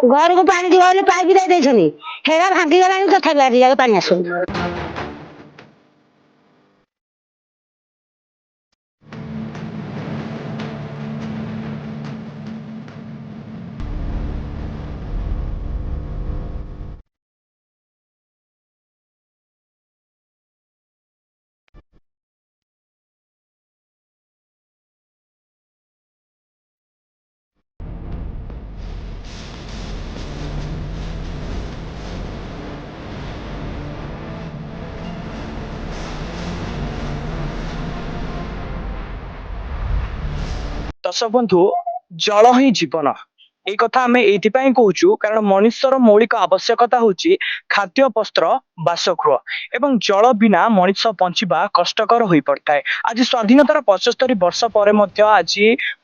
घर को पानी दिवा पाइप दे हेरा भांगी गला तथा जाए पानी आसुनी। दर्शक बंधु जल ही जीवन एक कथा आम ये कहूँ कारण मनुष्यर मौलिक आवश्यकता हूँ खाद्य वस्त्र बासगृह एवं जल बिना मनुष्य बंचवा कष्टकर हो पड़ता है। आज स्वाधीनतार 75 वर्ष पर आज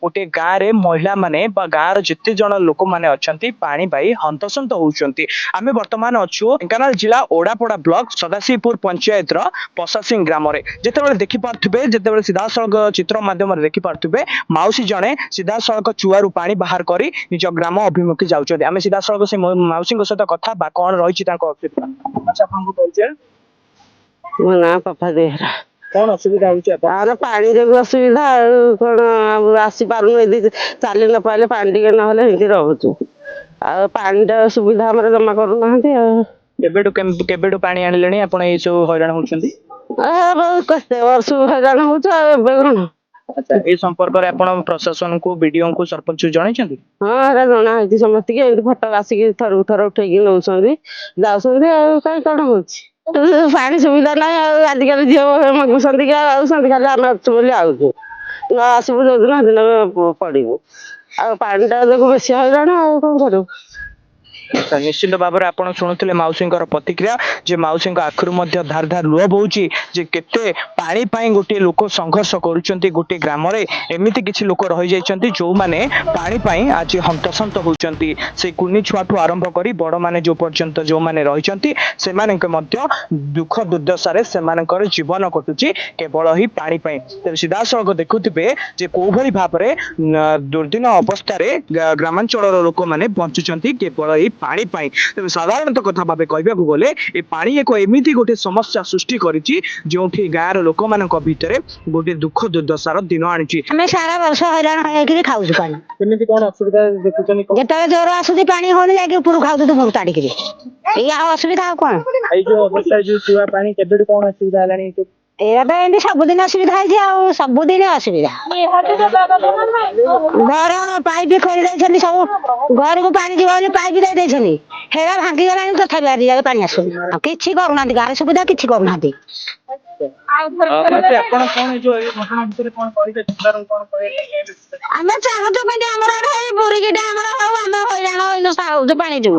गोटे गाँव में महिला माने गाँव जिते जन लोक मैंने अच्छा पानी पाई हंतसंत होती। आम बर्तमान अच्छु ढेंकानाल जिला ओडापड़ा ब्लॉक सदाशिवपुर पंचायत पसासिंह ग्राम जिते देखिपे जिते सीधा सड़क चित्र मध्यम देखिपे मौसी जड़े सीधा सड़क चुआरू पानी बाहर कर निज ग्राम अभिमुखी जाऊँ। आम सीधा सड़क से मौसी सहित कथा कौन रही मो ना पपा देहरा कौन असुविधा हो पानी जो असुविधा कौन आसी पार्न चली न पारे पानी टे ना रोचु पानी सुविधा आम जमा केबेठू पानी आनिले आप सब हैरान होती होते वर्ष हैरान हो अच्छा ए संपर्क में आपण प्रशासन को बीडीओ को सरपंच जन हाँ जना समस्त फटो आसिक थर थर उठे नौ जाऊँ कहीं कौन हो पानी सुविधा ना आजिकल झील मगुंट खाली आम अच्छे आउे न आसबू जो दिन दिन पड़ू आनीटा जो बेस हैरान आ कौन करूँ। निश्चित भाव में आप शुणुले मौसी प्रतिक्रिया जे मौसी आखिर धार धार लुह बोची जे केते पानी पाई गोटे लोक संघर्ष करुँच गोटे ग्राम एमती किसी लोक रही जाइछन्ति जो माने पानी पाई आज हंतसंत होउछन्ति से कुनी छुआठू आरंभ करी बड़ माने जो पर्यंत जो माने रहिछन्ति से माने मध्य दुख दुर्दशा से मानकर जीवन कटुची केवल ही पानी पाई। तेरे सीधा सड़क देखुथिबे जे को भली भाव में दुर्दिन अवस्था ग्रामांचल लोक माने बंचुचन्ति केवल ही पानी पाई। तेज साधारणतः कथा भाव कहवाक गले ये पानी एक एमती गोटे समस्या सृष्टि करिछि जो गाँव लोक मान भितर गोटे दुख दुर्दशार दिन आनी सारा वर्ष हैरान हो खाऊ पानी कौन असुविधा जिते जोर आसुची पानी हो खाऊ ताड़िक असुविधा कौन जो अवस्था जो चुआ पानी केबेठू कौन असुविधा है एमती सबुदिन असुविधा है सबुदिन असुविधा घर पाइप खोली सब घर को पानी जीवा पाइप दे हेरा भांगी गला तथा जाए पानी आसुनी किसी करूना गाँव सुविधा किसी करूना आम चाहूँ बुरीकी हैरान पानी जो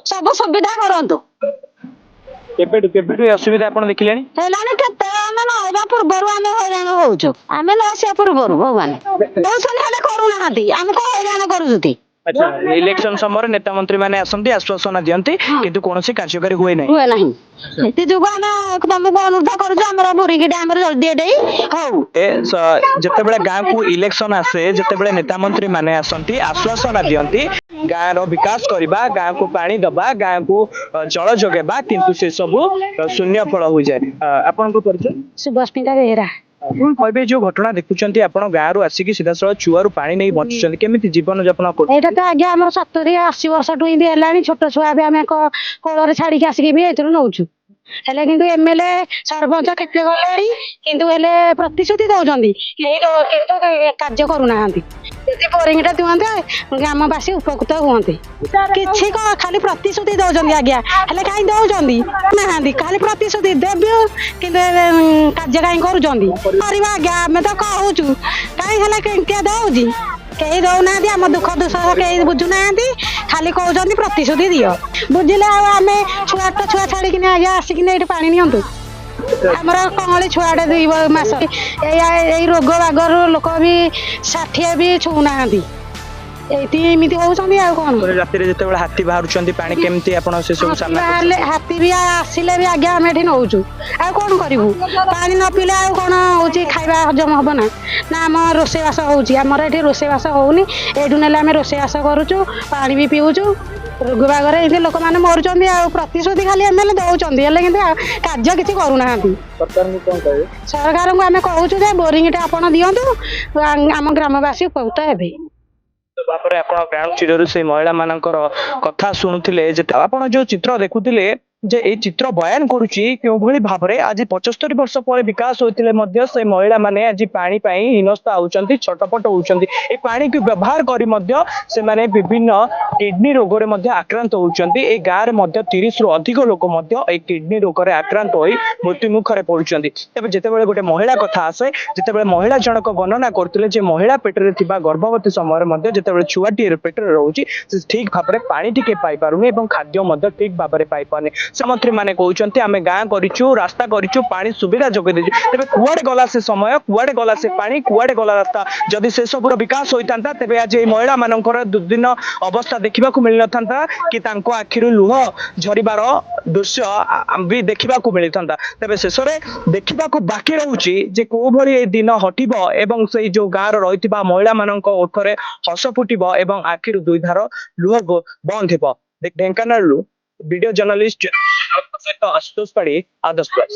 सब सुविधा करूँ असुविधा आप देखिले पूर्व आम हैरान होचु आम लसिया पूर्व भगवान करूना आम को हैरान करुँ। अच्छा इलेक्शन समय नेता मंत्री माने आसंती आश्वासन दियंती किंतु कोनोसी कार्यकारी हुए नहीं तुमको अनुरोध कर बुरीकी डैम जल्दी जिते गाँव को इलेक्शन आसे जिते नेता मंत्री माने आसंती आश्वासन दियंती गाँव रो विकास करबा गाँव को पानी दबा गाँव को जल जगेबा किंतु से सब शून्य फल हो जाए। आपन को परिचय सुबस्मिता बेहरा कौन कहबे जो घटना देखुचंती आपण गाँव रु आसिकी सीधा सड़क चुआरू पानी नहीं बचुचंती केमिति जीवन यापन कर एटा तो आगे हमर 70-80 वर्ष टू इंदी हेलानी छोट छुआ भी आमे कोलरे छाड़ी के आसिकी भी एतरो नउछु हेले किंतु एमएलए सरपंच केते गलेनी किंतु हेले प्रतिश्रुति दउचंदी किंतु कार्य करूना हांती यदि बोरिंगटा दिवंते ग्रामवासी उपकृत हुअंती किछि खाली प्रतिश्रुति दउचंदी आज्ञा हेले काई दउचंदी नाहांती खाली प्रतिश्रुति देबे किंतु कार्य काई करूचंदी परिबा आज्ञा हमें तो कहूचु काई हेले के दउजी कई दौना आम दुख दुख कई बुझुना खाली कहते प्रतिश्रुति दियो बुझिले आम छुआट छुआ छाड़ी आज्ञा आसिक पानी नियंतु आमर कंगली छुआटे 2 मास यही रोग बागर लोक भी 60 भी छूना ଏଇଠି ଏମିତି ହଉଛନ୍ତି ଆଉ କଣ। ପୁଣି ରାତିରେ ଯେତେବେଳେ ହାତୀ ବାହାରୁଛନ୍ତି ପାଣି କେମିତି ଆପଣ ସେ ସବୁ ହାତୀ ସାମ୍ନା ବାହାରିଲେ କରୁଛନ୍ତି? ହାତୀ ବି ଆସିଲେ ବି ଆଜ୍ଞା ଆମେ ଏଠି ନଉଛୁ ଆଉ କଣ କରିବୁ। ପାଣି ନ ପିଇଲେ ଆଉ କଣ ହଉଛି ଖାଇବା ହଜମ ହବ ନା। ନା ଆମ ରୋଷେଇବାସ ହଉଛି ଆମର ଏଠି ରୋଷେଇବାସ ହଉନି ଏଇଠୁ ନେଲେ ଆମେ ରୋଷେଇବାସ କରୁଛୁ ପାଣି ବି ପିଉଛୁ। ରୋଗ ବାଗରେ ଏମିତି ଲୋକମାନେ ମରୁଛନ୍ତି ଆଉ ପ୍ରତିଶ୍ରୁତି ଖାଲି ଏମଏଲଏ ଦଉଛନ୍ତି ହେଲେ କିନ୍ତୁ କାର୍ଯ୍ୟ କିଛି କରୁନାହାନ୍ତି। ସରକାରଙ୍କୁ କଣ କହିବେ? ସରକାରଙ୍କୁ ଆମେ କହୁଛୁ ଯେ ବୋରିଂ ଟା ଆପଣ ଦିଅନ୍ତୁ ଆମ ଗ୍ରାମବାସୀ ଉପକୃତ ହେବେ। ତାପରେ ଆପଣ ଗାଁଚିରରୁ ସେଇ ମହିଳା ମାନଙ୍କର କଥା ଶୁଣୁଥିଲେ ଯେ ଆପଣ ଯୋଉ ଚିତ୍ର ଦେଖୁଥିଲେ ଯେ ଏଇ ଚିତ୍ର ବୟାନ କରୁଛି କେଉଁଭଳି ଭାବରେ ଆଜି 75 ବର୍ଷ ପରେ ବିକାଶ ହୋଇଥିଲେ ମଧ୍ୟ ସେ ମହିଳା ମାନେ ଆଜି ପାଣି ପାଇଁ ହୀନସ୍ତା ହଉଛନ୍ତି ଛଟପଟ ହଉଛନ୍ତି। ଏ ପାଣିକୁ ବ୍ୟବହାର କରି ମଧ୍ୟ ସେମାନେ ବିଭିନ୍ନ କିଡନୀ ରୋଗରେ ମଧ୍ୟ ଆକ୍ରାନ୍ତ ହଉଛନ୍ତି। ଏ ଗାଁରେ ମଧ୍ୟ 30 ରୁ ଅଧିକ ଲୋକ ମଧ୍ୟ ଏଇ କିଡନୀ ରୋଗରେ ଆକ୍ରାନ୍ତ ହୋଇ ମୃତ୍ୟୁ ମୁଖରେ ପଡୁଛନ୍ତି। ତେବେ ଯେତେବେଳେ ଗୋଟେ ମହିଳା କଥା ଆସେ ଯେତେବେଳେ ମହିଳା ଜଣକ ବର୍ଣ୍ଣନା କରୁଥିଲେ ଯେ ମହିଳା ପେଟରେ ଥିବା ଗର୍ଭବତୀ ସମୟରେ ମଧ୍ୟ ଯେତେବେଳେ ଛୁଆଟିଏ ପେଟରେ ରହୁଛି ସେ ଠିକ ଭାବରେ ପାଣି ଟିକେ ପାଇପାରୁନି ଏବଂ ଖାଦ୍ୟ ମଧ୍ୟ ଠିକ ଭାବରେ ପାଇପାରୁନି। ସେ ମନ୍ତ୍ରୀ ମାନେ କହୁଛନ୍ତି ଆମେ ଗାଁ କରିଛୁ ରାସ୍ତା କରିଛୁ ପାଣି ସୁବିଧା ଯୋଗାଇ ଦେଇଛୁ। ତେବେ କୁଆଡେ ଗଲା ସେ ସମୟ କୁଆଡେ ଗଲା ସେ ପାଣି କୁଆଡେ ଗଲା ରାସ୍ତା? ଯଦି ସେ ସବୁର ବିକାଶ ହୋଇଥାନ୍ତା ତେବେ ଆଜି ଏଇ ମହିଳା ମାନଙ୍କର ଦୁର୍ଦିନ ଅବସ୍ଥା ଦେଖିବାକୁ ମିଳିନଥାନ୍ତା କି ତାଙ୍କ ଆଖିରୁ ଲୁହ ଝରିବାର ଦୃଶ୍ୟ ବି ଦେଖିବାକୁ ମିଳିଥାନ୍ତା। ତେବେ ଶେଷରେ ଦେଖିବାକୁ ବାକି ରହୁଛି ଯେ କୋଉଭଳି ଏଇ ଦିନ ହଟିବ ଏବଂ ସେଇ ଯୋଉ ଗାଁର ରହିଥିବା ମହିଳା ମାନଙ୍କ ଓଠରେ ହସ ଫୁଟିବ ଏବଂ ଆଖିରୁ ଦୁଇ ଧାର ଲୁହ ବନ୍ଦ ହେବ। ଢେଙ୍କାନାଳରୁ ଭିଡିଓ ଜର୍ଣ୍ଣାଲିଷ୍ଟ ସହିତ ଆଶୁତୋଷ ପାଢୀ, ଆଦର୍ଶ ପ୍ଲସ।